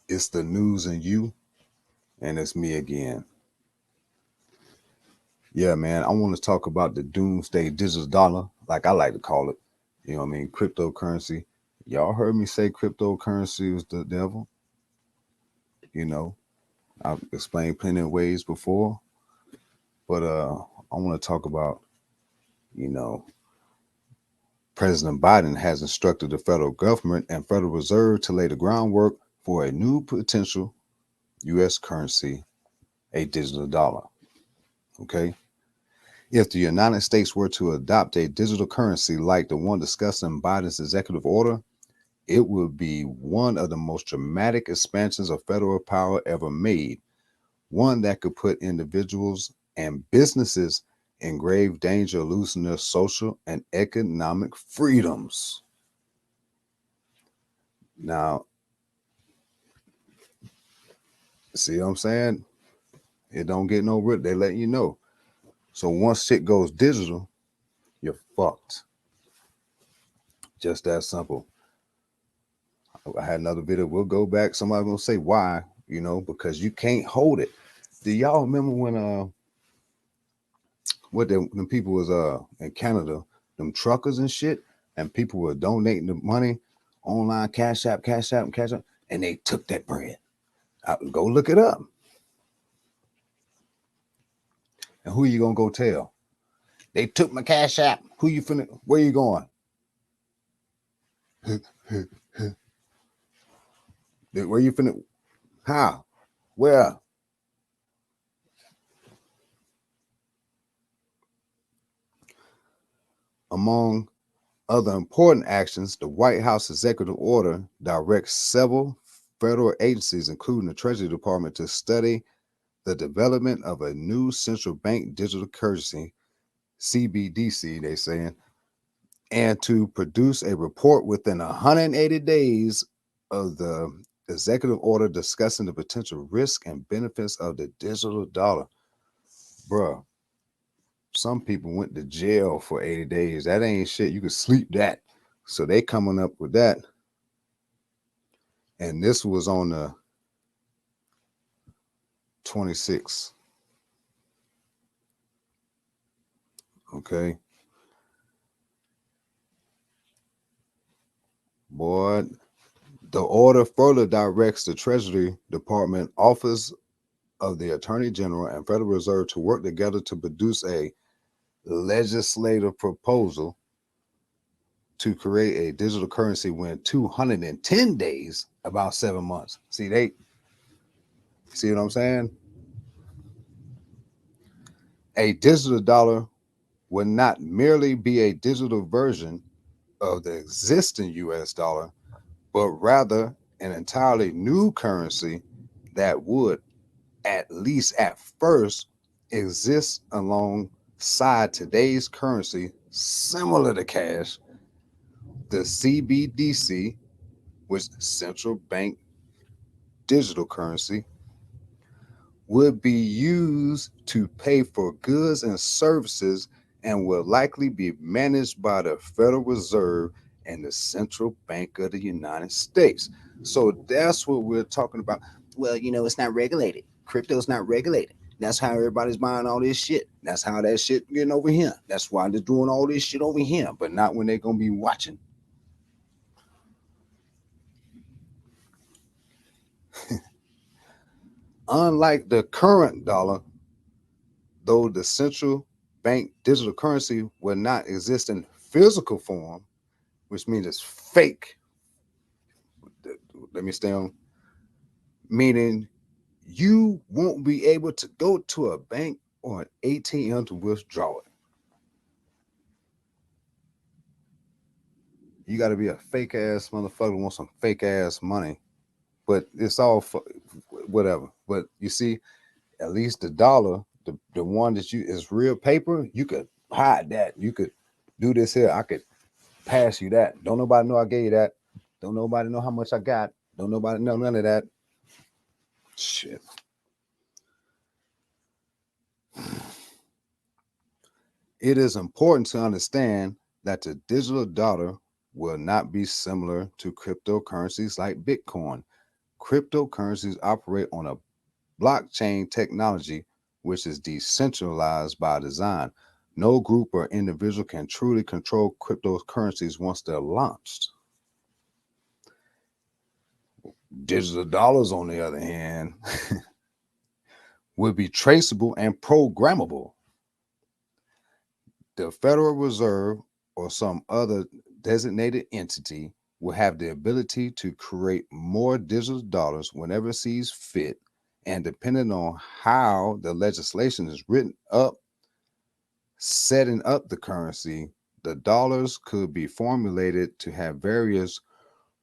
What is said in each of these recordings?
It's the news and you, and it's me again. Yeah, man, I want to talk about the Doomsday digital dollar, like I like to call it. You know what I mean? Cryptocurrency. Y'all heard me say cryptocurrency was the devil. You know, I've explained plenty of ways before, but I want to talk about, you know, President Biden has instructed the federal government and Federal Reserve to lay the groundwork for a new potential U.S. currency, a digital dollar. Okay. If the United States were to adopt a digital currency like the one discussed in Biden's executive order, it would be one of the most dramatic expansions of federal power ever made, one that could put individuals and businesses in grave danger of losing their social and economic freedoms. Now, see what I'm saying? It don't get no real. They let you know. So once shit goes digital, you're fucked. Just that simple. I had another video. We'll go back. Somebody gonna say why, because you can't hold it. Do y'all remember when what them people was in Canada, them truckers and shit, and people were donating the money online, cash app, and they took that bread. Go look it up. And who you gonna go tell? They took my cash app. Who you finna? Where you going? Where you finna? How? Where? Among other important actions, the White House executive order directs several federal agencies, including the Treasury Department, to study the development of a new central bank digital currency, CBDC, they saying, and to produce a report within 180 days of the executive order discussing the potential risk and benefits of the digital dollar. Bruh, some people went to jail for 80 days. That ain't shit. You could sleep that. So they coming up with that. And this was on the 26th. Okay. Boy, the order further directs the Treasury Department, Office of the Attorney General, and Federal Reserve to work together to produce a legislative proposal to create a digital currency within 210 days, about 7 months. See what I'm saying? A digital dollar would not merely be a digital version of the existing US dollar, but rather an entirely new currency that would, at least at first, exist alongside today's currency, similar to cash, the CBDC, which central bank digital currency, would be used to pay for goods and services and will likely be managed by the Federal Reserve and the Central Bank of the United States. So that's what we're talking about. Well, it's not regulated. Crypto's not regulated. That's how everybody's buying all this shit. That's how that shit getting over here. That's why they're doing all this shit over here, but not when they're gonna be watching. Unlike the current dollar, though the central bank digital currency will not exist in physical form, which means it's fake. Let me stay on. Meaning you won't be able to go to a bank or an ATM to withdraw it. You got to be a fake ass motherfucker who wants some fake ass money. But it's all whatever. But you see, at least the dollar, the one that you is real paper, you could hide that. You could do this here. I could pass you that. Don't nobody know I gave you that. Don't nobody know how much I got. Don't nobody know none of that. Shit. It is important to understand that the digital dollar will not be similar to cryptocurrencies like Bitcoin. Cryptocurrencies operate on a blockchain technology, which is decentralized by design. No group or individual can truly control cryptocurrencies once they're launched. Digital dollars, on the other hand, will be traceable and programmable. The Federal Reserve or some other designated entity will have the ability to create more digital dollars whenever it sees fit, and depending on how the legislation is written up, setting up the currency, the dollars could be formulated to have various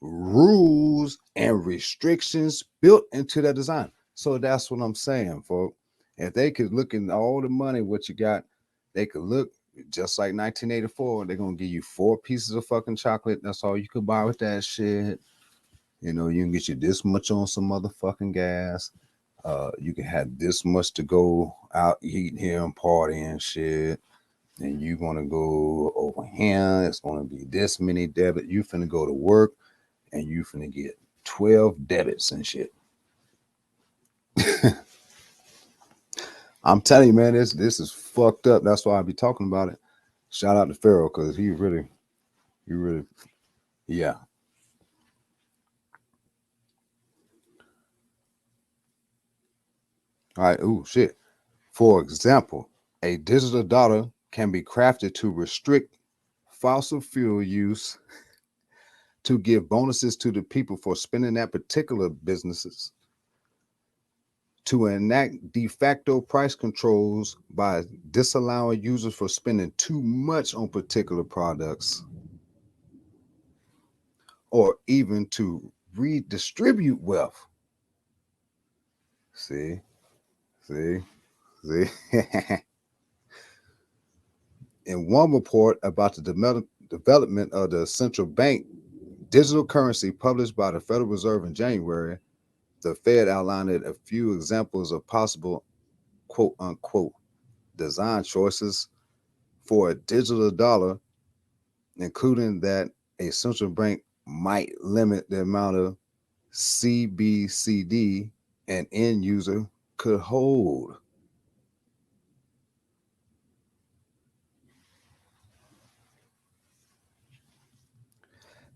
rules and restrictions built into their design. So that's what I'm saying, folks. If they could look in all the money what you got, they could look just like 1984. They're gonna give you 4 pieces of fucking chocolate. That's all you could buy with that shit. You know, you can get you this much on some motherfucking gas. You can have this much to go out eating here and party and shit. And you gonna go over here. It's gonna be this many debit. You finna go to work and you finna get 12 debits and shit. I'm telling you, man, this is fucked up. That's why I be talking about it. Shout out to Pharaoh because he really, yeah. All right. Ooh, shit. For example, a digital dollar can be crafted to restrict fossil fuel use, to give bonuses to the people for spending at particular businesses, to enact de facto price controls by disallowing users for spending too much on particular products, or even to redistribute wealth. See, see, see. In one report about the development of the central bank digital currency published by the Federal Reserve in January, the Fed outlined a few examples of possible quote unquote design choices for a digital dollar, including that a central bank might limit the amount of CBCD an end user could hold.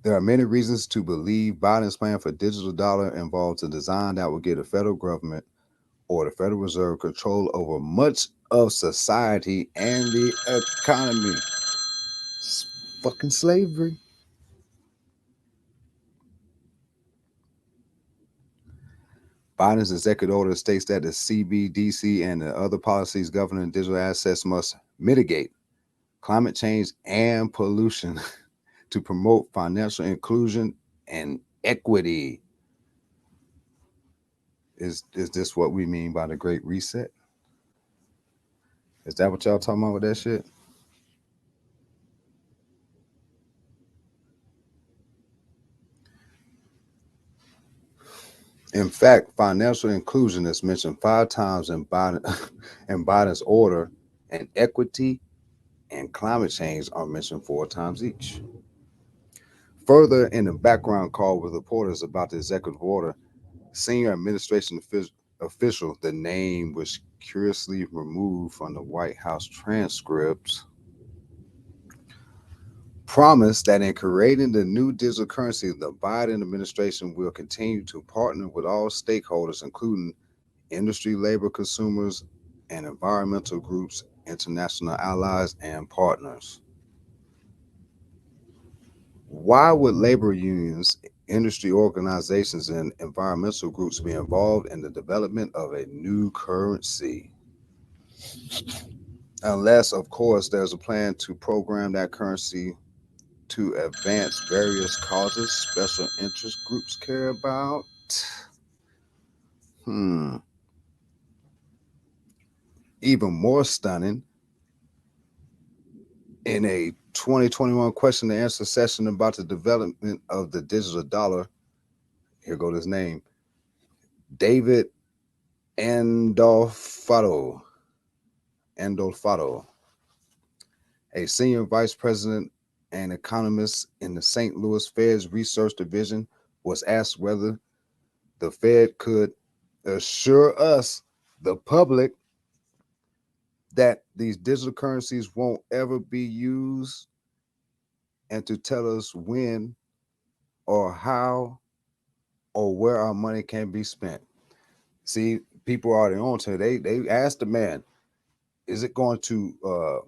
There are many reasons to believe Biden's plan for digital dollar involves a design that will give the federal government or the Federal Reserve control over much of society and the economy. It's fucking slavery. Biden's executive order states that the CBDC and the other policies governing digital assets must mitigate climate change and pollution to promote financial inclusion and equity. Is this what we mean by the Great Reset? Is that what y'all talking about with that shit? In fact, financial inclusion is mentioned 5 times in in Biden's order, and equity and climate change are mentioned 4 times each. Further, in the background call with reporters about the executive order, senior administration official, the name was curiously removed from the White House transcripts, promised that in creating the new digital currency, the Biden administration will continue to partner with all stakeholders, including industry, labor, consumers, and environmental groups, international allies, and partners. Why would labor unions, industry organizations, and environmental groups be involved in the development of a new currency? Unless, of course, there's a plan to program that currency to advance various causes special interest groups care about. Hmm. Even more stunning, in a 2021 question and answer session about the development of the digital dollar, here goes his name, David Andolfato, Andolfato, a senior vice president and economist in the St. Louis Fed's Research Division, was asked whether the Fed could assure us, the public, that these digital currencies won't ever be used, and to tell us when or how or where our money can be spent. See, people are already on to it. They asked the man, is it going to are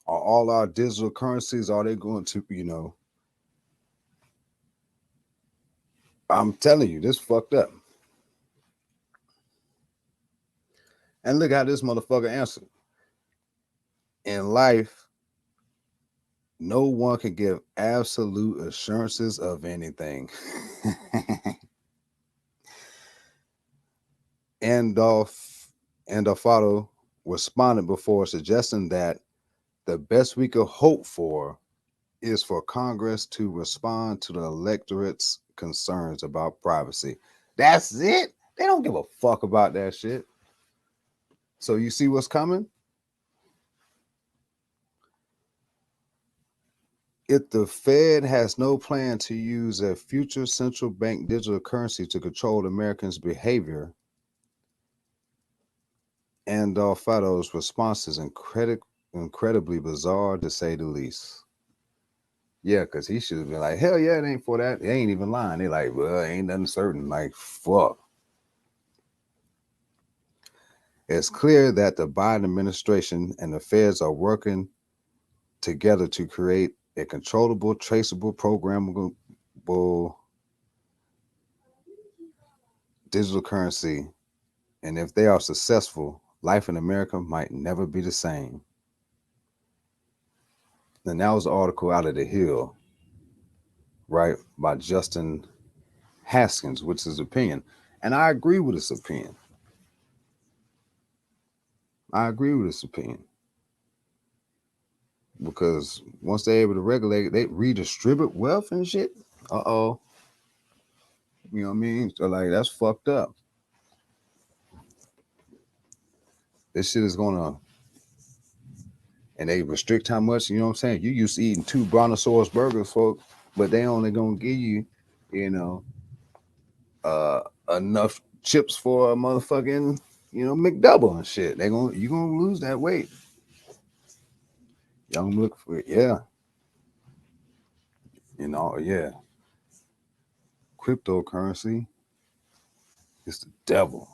all our digital currencies, are they going to, I'm telling you, this fucked up. And look how this motherfucker answered. In life, no one can give absolute assurances of anything. Andolf Andolfado responded before suggesting that the best we could hope for is for Congress to respond to the electorate's concerns about privacy. That's it. They don't give a fuck about that shit. So you see what's coming? If the Fed has no plan to use a future central bank digital currency to control Americans' behavior, Andolfado's response is incredibly bizarre to say the least. Yeah, because he should have been like, hell yeah, it ain't for that. They ain't even lying. They like, well, ain't nothing certain. Like, fuck. It's clear that the Biden administration and the feds are working together to create a controllable, traceable, programmable digital currency. And if they are successful, life in America might never be the same. And that was an article out of The Hill, right, by Justin Haskins, which is his opinion. And I agree with his opinion. I agree with his opinion. Because once they're able to regulate, they redistribute wealth and shit. Uh-oh. You know what I mean? So like that's fucked up. This shit is gonna, and they restrict how much, you know what I'm saying? You used to eating 2 brontosaurus burgers, folks, but they only gonna give you, you know, uh enough chips for a motherfucking, McDouble and shit. You gonna lose that weight. Y'all gonna look for it, yeah. Yeah. Cryptocurrency is the devil.